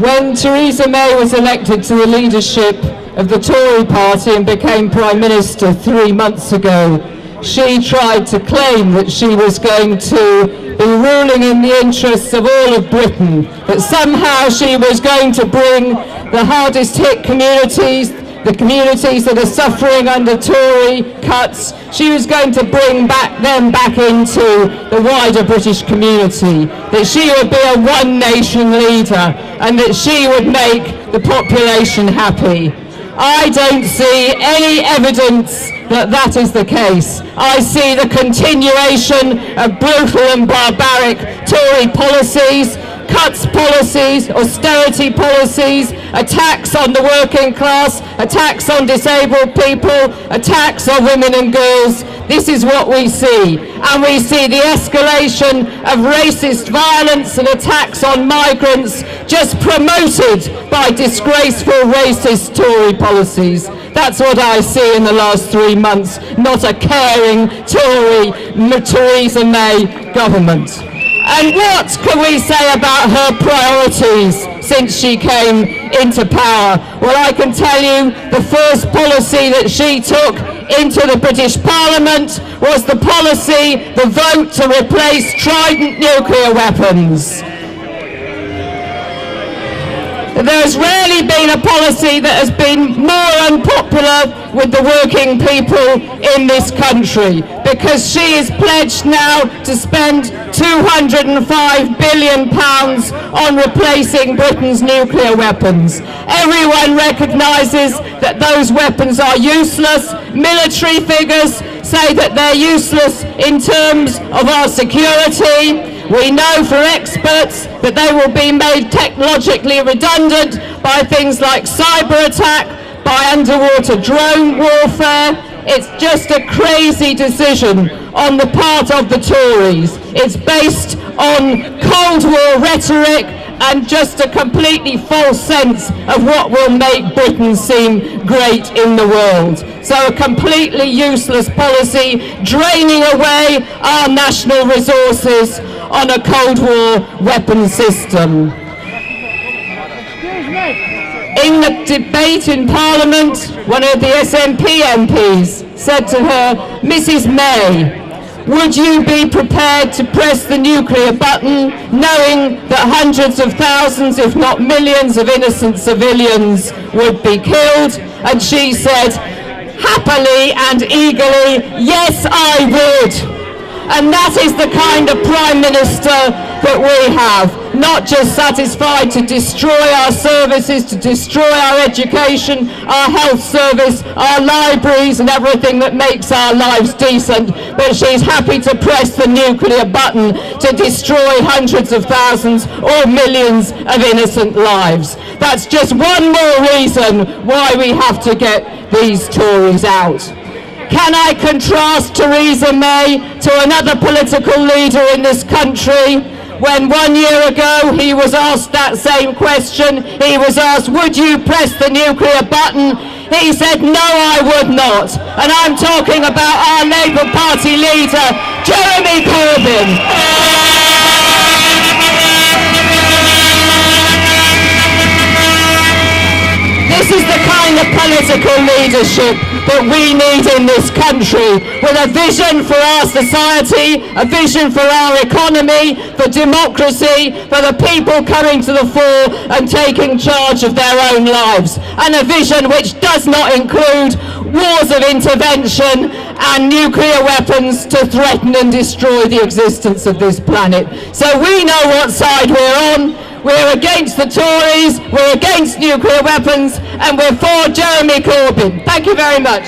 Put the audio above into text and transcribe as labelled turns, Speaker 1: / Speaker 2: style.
Speaker 1: When Theresa May was elected to the leadership of the Tory party and became Prime Minister 3 months ago, she tried to claim that she was going to be ruling in the interests of all of Britain, that somehow she was going to bring the hardest hit communities, the communities that are suffering under Tory cuts, she was going to bring them back into the wider British community, that she would be a one nation leader and that she would make the population happy. I don't see any evidence that that is the case. I see the continuation of brutal and barbaric Tory policies, cuts policies, austerity policies, attacks on the working class, attacks on disabled people, attacks on women and girls. This is what we see. And we see the escalation of racist violence and attacks on migrants just promoted by disgraceful racist Tory policies. That's what I see in the last 3 months, not a caring Tory Theresa May government. And what can we say about her priorities since she came into power? Well, I can tell you the first policy that she took into the British Parliament was the policy, the vote to replace Trident nuclear weapons. There's rarely been a policy that has been more unpopular with the working people in this country, because she is pledged now to spend £205 billion on replacing Britain's nuclear weapons. Everyone recognises that those weapons are useless. Military figures say that they're useless in terms of our security. We know from experts that they will be made technologically redundant by things like cyber attack, by underwater drone warfare. It's just a crazy decision on the part of the Tories. It's based on Cold War rhetoric and just a completely false sense of what will make Britain seem great in the world. So a completely useless policy, draining away our national resources on a Cold War weapon system. In the debate in Parliament, one of the SNP MPs said to her, "Mrs May, would you be prepared to press the nuclear button, knowing that hundreds of thousands, if not millions, of innocent civilians would be killed?" And she said, happily and eagerly, "Yes, I would." And that is the kind of Prime Minister that we have, not just satisfied to destroy our services, to destroy our education, our health service, our libraries and everything that makes our lives decent, but she's happy to press the nuclear button to destroy hundreds of thousands or millions of innocent lives. That's just one more reason why we have to get these Tories out. Can I contrast Theresa May to another political leader in this country? When 1 year ago he was asked that same question, he was asked, "Would you press the nuclear button?" He said, "No, I would not." And I'm talking about our Labour Party leader, Jeremy Corbyn. This is the kind of political leadership that we need in this country, with a vision for our society, a vision for our economy, for democracy, for the people coming to the fore and taking charge of their own lives, and a vision which does not include wars of intervention and nuclear weapons to threaten and destroy the existence of this planet. So we know what side we're on. We're against the Tories, we're against nuclear weapons, and we're for Jeremy Corbyn. Thank you very much.